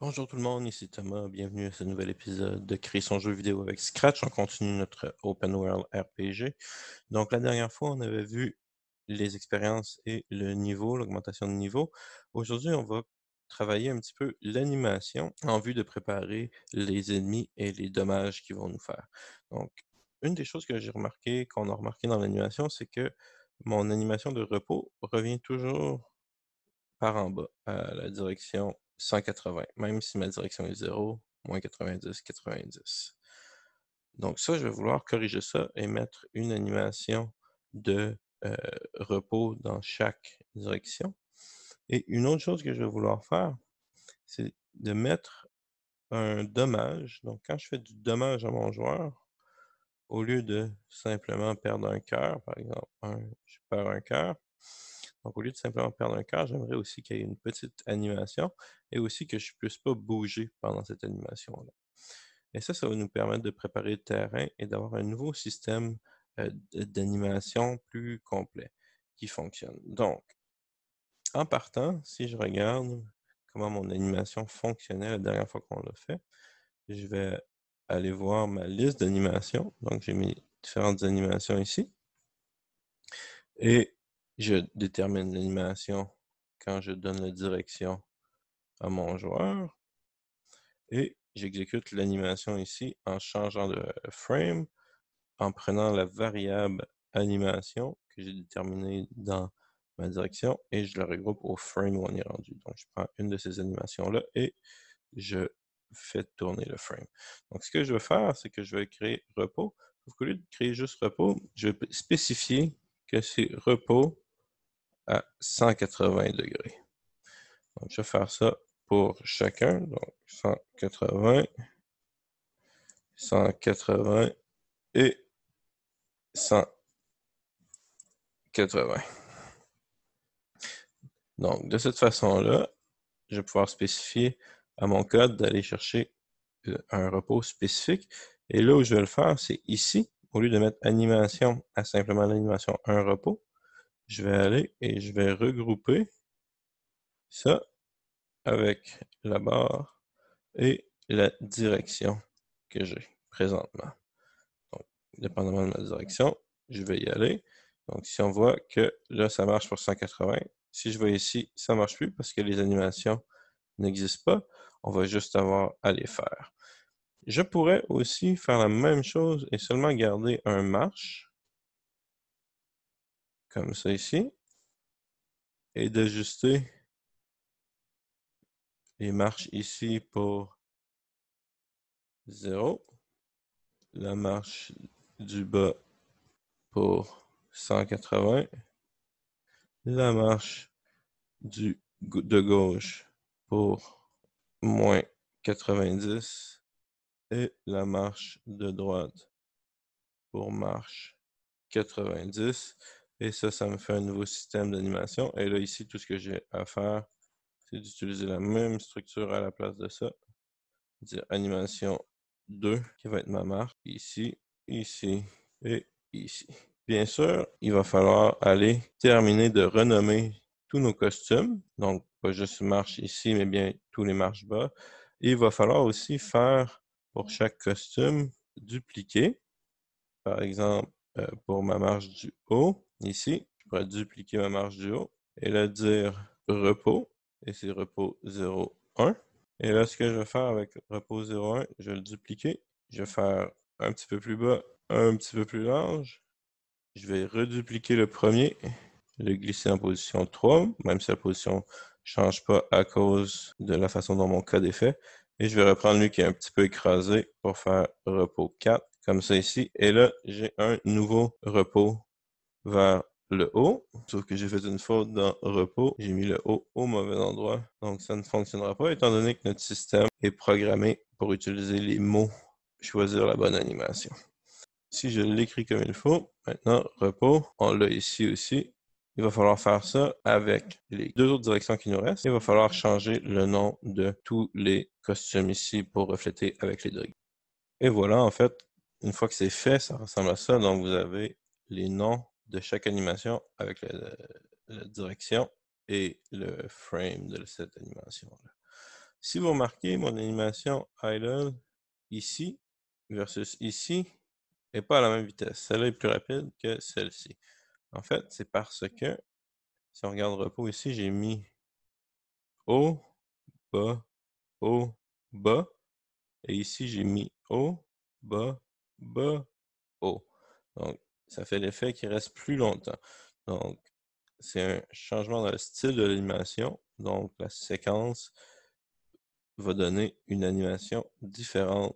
Bonjour tout le monde, ici Thomas, bienvenue à ce nouvel épisode de Créer son jeu vidéo avec Scratch. On continue notre Open World RPG. Donc la dernière fois, on avait vu les expériences et le niveau, l'augmentation de niveau. Aujourd'hui, on va travailler un petit peu l'animation en vue de préparer les ennemis et les dommages qu'ils vont nous faire. Donc, une des choses que j'ai remarqué, qu'on a remarqué dans l'animation, c'est que mon animation de repos revient toujours par en bas, à la direction 180, même si ma direction est 0, moins 90, 90. Donc ça, je vais vouloir corriger ça et mettre une animation de repos dans chaque direction. Et une autre chose que je vais vouloir faire, c'est de mettre un dommage. Donc quand je fais du dommage à mon joueur, au lieu de simplement perdre un cœur, par exemple, je perds un cœur. Donc, au lieu de simplement perdre un cœur, j'aimerais aussi qu'il y ait une petite animation et aussi que je ne puisse pas bouger pendant cette animation-là. Et ça va nous permettre de préparer le terrain et d'avoir un nouveau système d'animation plus complet qui fonctionne. Donc, en partant, si je regarde comment mon animation fonctionnait la dernière fois qu'on l'a fait, je vais aller voir ma liste d'animations. Donc, j'ai mis différentes animations ici. Et je détermine l'animation quand je donne la direction à mon joueur. Et j'exécute l'animation ici en changeant de frame, en prenant la variable animation que j'ai déterminée dans ma direction et je la regroupe au frame où on est rendu. Donc, je prends une de ces animations-là et je fais tourner le frame. Donc, ce que je vais faire, c'est que je vais créer repos. Sauf qu'au lieu de créer juste repos, je vais spécifier que c'est repos à 180 degrés. Donc, je vais faire ça pour chacun. Donc, 180, 180 et 180. Donc, de cette façon-là, je vais pouvoir spécifier à mon code d'aller chercher un repos spécifique. Et là où je vais le faire, c'est ici. Au lieu de mettre animation à simplement l'animation un repos, je vais aller et je vais regrouper ça avec la barre et la direction que j'ai présentement. Donc, dépendamment de ma direction, je vais y aller. Donc, si on voit que là, ça marche pour 180, si je vais ici, ça ne marche plus parce que les animations n'existent pas. On va juste avoir à les faire. Je pourrais aussi faire la même chose et seulement garder un marche, comme ça ici, et d'ajuster les marches ici pour 0, la marche du bas pour 180, la marche de gauche pour moins 90 et la marche de droite pour marche 90. Et ça me fait un nouveau système d'animation. Et là, ici, tout ce que j'ai à faire, c'est d'utiliser la même structure à la place de ça. Dire animation 2, qui va être ma marque, ici, ici et ici. Bien sûr, il va falloir aller terminer de renommer tous nos costumes. Donc, pas juste marche ici, mais bien tous les marches bas. Et il va falloir aussi faire pour chaque costume dupliquer. Par exemple, pour ma marche du haut, ici, je pourrais dupliquer ma marche du haut et là dire repos, et c'est repos 0, 1. Et là, ce que je vais faire avec repos 0, 1, je vais le dupliquer. Je vais faire un petit peu plus bas, un petit peu plus large. Je vais redupliquer le premier, le glisser en position 3, même si la position ne change pas à cause de la façon dont mon code est fait. Et je vais reprendre lui qui est un petit peu écrasé pour faire repos 4, comme ça ici. Et là, j'ai un nouveau repos vers le haut, sauf que j'ai fait une faute dans repos. J'ai mis le haut au mauvais endroit, donc ça ne fonctionnera pas étant donné que notre système est programmé pour utiliser les mots, choisir la bonne animation. Si je l'écris comme il faut, maintenant, repos, on l'a ici aussi. Il va falloir faire ça avec les deux autres directions qui nous restent. Il va falloir changer le nom de tous les costumes ici pour refléter avec les degrés. Et voilà, en fait, une fois que c'est fait, ça ressemble à ça. Donc, vous avez les noms de chaque animation avec la direction et le frame de cette animation-là. Si vous remarquez, mon animation idle ici versus ici n'est pas à la même vitesse. Celle-là est plus rapide que celle-ci. En fait, c'est parce que, si on regarde le repos ici, j'ai mis haut, bas, haut, bas. Et ici, j'ai mis haut, bas, bas, haut. Donc, ça fait l'effet qu'il reste plus longtemps. Donc, c'est un changement dans le style de l'animation. Donc, la séquence va donner une animation différente.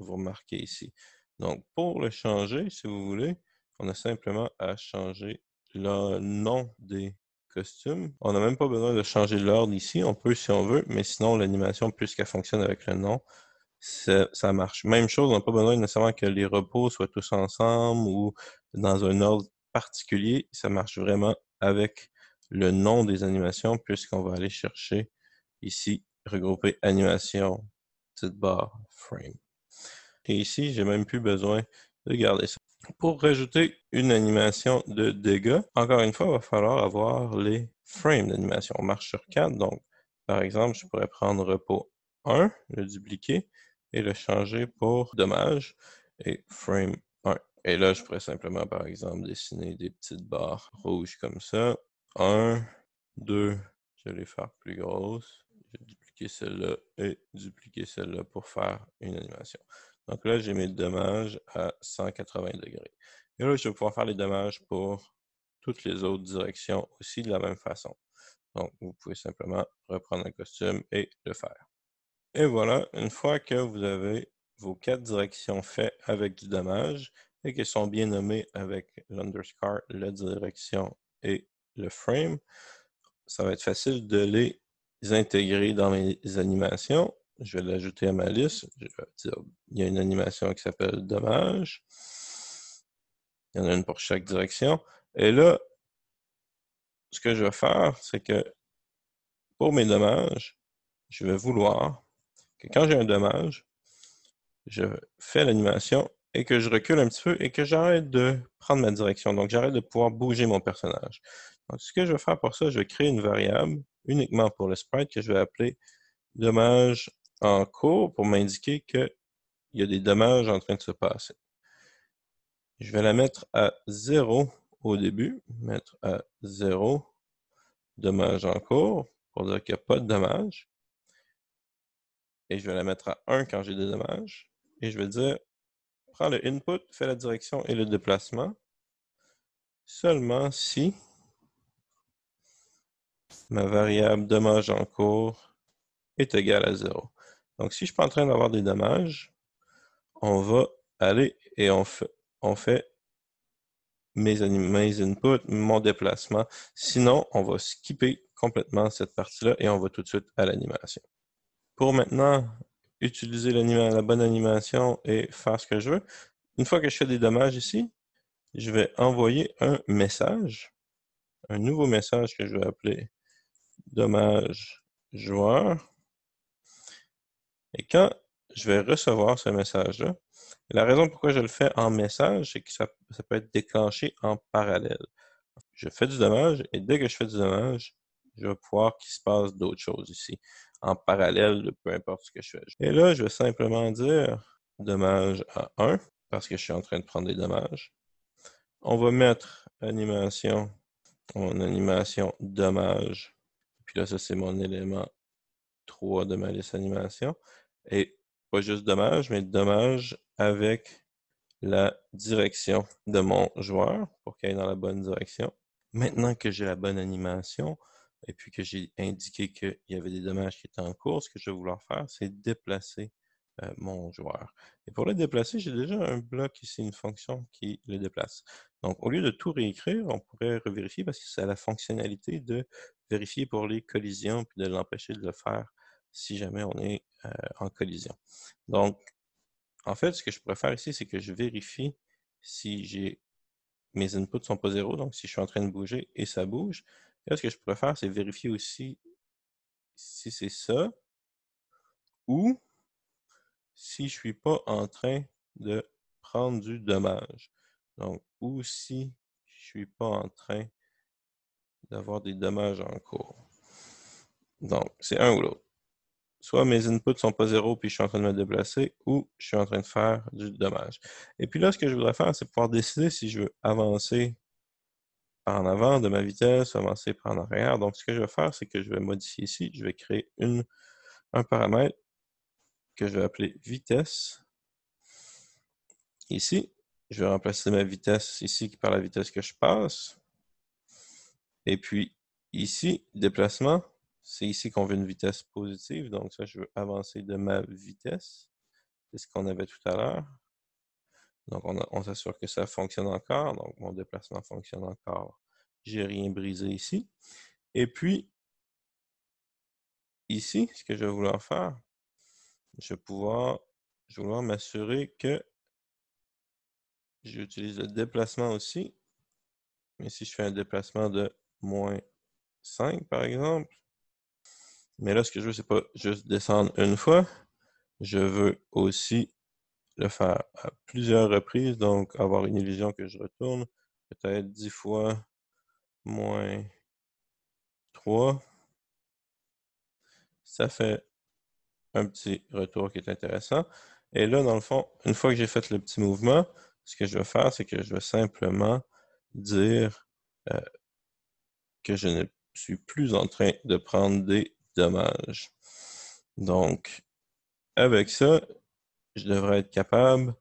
Vous remarquez ici. Donc, pour le changer, si vous voulez, on a simplement à changer le nom des costumes. On n'a même pas besoin de changer l'ordre ici. On peut si on veut, mais sinon, l'animation, puisqu'elle fonctionne avec le nom, ça marche. Même chose, on n'a pas besoin nécessairement que les repos soient tous ensemble ou dans un ordre particulier. Ça marche vraiment avec le nom des animations, puisqu'on va aller chercher ici, regrouper animation, petite barre, frame. Et ici, j'ai même plus besoin de garder ça. Pour rajouter une animation de dégâts, encore une fois, il va falloir avoir les frames d'animation. On marche sur 4, donc par exemple, je pourrais prendre repos 1, le dupliquer et le changer pour dommage et frame 1. Et là, je pourrais simplement, par exemple, dessiner des petites barres rouges comme ça. 1, 2, je vais les faire plus grosses. Je vais dupliquer celle-là et dupliquer celle-là pour faire une animation. Donc là, j'ai mes dommages à 180 degrés. Et là, je vais pouvoir faire les dommages pour toutes les autres directions aussi de la même façon. Donc, vous pouvez simplement reprendre un costume et le faire. Et voilà, une fois que vous avez vos 4 directions faites avec du dommage et qu'elles sont bien nommées avec l'underscore, la direction et le frame, ça va être facile de les intégrer dans mes animations. Je vais l'ajouter à ma liste. Je vais dire, il y a une animation qui s'appelle dommage. Il y en a une pour chaque direction. Et là, ce que je vais faire, c'est que pour mes dommages, je vais vouloir que quand j'ai un dommage, je fais l'animation et que je recule un petit peu et que j'arrête de prendre ma direction. Donc, j'arrête de pouvoir bouger mon personnage. Donc, ce que je vais faire pour ça, je vais créer une variable uniquement pour le sprite que je vais appeler dommage en cours pour m'indiquer qu'il y a des dommages en train de se passer. Je vais la mettre à 0 au début, mettre à 0 dommage en cours pour dire qu'il n'y a pas de dommages. Et je vais la mettre à 1 quand j'ai des dommages. Et je vais dire, prends le input, fais la direction et le déplacement seulement si ma variable dommage en cours est égale à 0. Donc, si je ne suis pas en train d'avoir des dommages, on va aller et on fait mes inputs, mon déplacement. Sinon, on va skipper complètement cette partie-là et on va tout de suite à l'animation. Pour maintenant utiliser la bonne animation et faire ce que je veux, une fois que je fais des dommages ici, je vais envoyer un message, un nouveau message que je vais appeler dommage joueur. Et quand je vais recevoir ce message-là, la raison pourquoi je le fais en message, c'est que ça peut être déclenché en parallèle. Je fais du dommage et dès que je fais du dommage, je vais pouvoir qu'il se passe d'autres choses ici, en parallèle de peu importe ce que je fais. Et là, je vais simplement dire dommage à 1 parce que je suis en train de prendre des dommages. On va mettre animation, mon animation dommage. Puis là, ça, c'est mon élément 3 de ma liste animation. Et pas juste dommage, mais dommage avec la direction de mon joueur pour qu'il aille dans la bonne direction. Maintenant que j'ai la bonne animation et puis que j'ai indiqué qu'il y avait des dommages qui étaient en cours, ce que je vais vouloir faire, c'est déplacer mon joueur. Et pour le déplacer, j'ai déjà un bloc ici, une fonction qui le déplace. Donc, au lieu de tout réécrire, on pourrait revérifier parce que ça a la fonctionnalité de vérifier pour les collisions puis de l'empêcher de le faire si jamais on est en collision. Donc, en fait, ce que je pourrais faire ici, c'est que je vérifie si mes inputs ne sont pas 0, donc si je suis en train de bouger et ça bouge. Et là, ce que je pourrais faire, c'est vérifier aussi si c'est ça ou si je ne suis pas en train de prendre du dommage. Donc, ou si je ne suis pas en train d'avoir des dommages en cours. Donc, c'est un ou l'autre. soit mes inputs ne sont pas 0 puis je suis en train de me déplacer, ou je suis en train de faire du dommage. Et puis là, ce que je voudrais faire, c'est pouvoir décider si je veux avancer par en avant de ma vitesse, ou avancer par en arrière. Donc, ce que je vais faire, c'est que je vais modifier ici. Je vais créer un paramètre que je vais appeler vitesse. Ici, je vais remplacer ma vitesse ici par la vitesse que je passe. Et puis, ici, déplacement, c'est ici qu'on veut une vitesse positive. Donc ça, je veux avancer de ma vitesse. C'est ce qu'on avait tout à l'heure. Donc, on s'assure que ça fonctionne encore. Donc, mon déplacement fonctionne encore. J'ai rien brisé ici. Et puis, ici, ce que je vais vouloir faire, je vais vouloir m'assurer que j'utilise le déplacement aussi. Mais si je fais un déplacement de moins 5, par exemple, mais là, ce que je veux, c'est pas juste descendre une fois. Je veux aussi le faire à plusieurs reprises, donc avoir une illusion que je retourne peut-être 10 fois moins 3. Ça fait un petit retour qui est intéressant. Et là, dans le fond, une fois que j'ai fait le petit mouvement, ce que je vais faire, c'est que je vais simplement dire que je ne suis plus en train de prendre des dommages. Donc, avec ça, je devrais être capable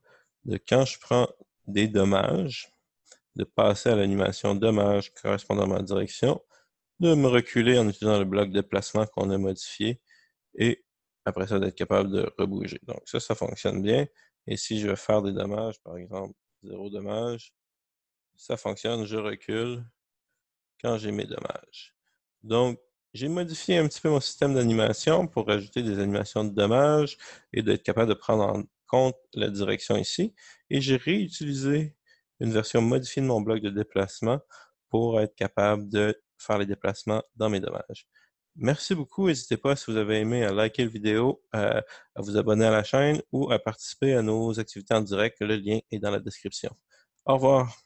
de, quand je prends des dommages, de passer à l'animation dommage correspondant à ma direction, de me reculer en utilisant le bloc de déplacement qu'on a modifié et après ça, d'être capable de rebouger. Donc ça fonctionne bien. Et si je veux faire des dommages, par exemple, 0 dommage, ça fonctionne, je recule quand j'ai mes dommages. Donc, j'ai modifié un petit peu mon système d'animation pour rajouter des animations de dommages et d'être capable de prendre en compte la direction ici. Et j'ai réutilisé une version modifiée de mon bloc de déplacement pour être capable de faire les déplacements dans mes dommages. Merci beaucoup. N'hésitez pas, si vous avez aimé, à liker la vidéo, à vous abonner à la chaîne ou à participer à nos activités en direct. Le lien est dans la description. Au revoir.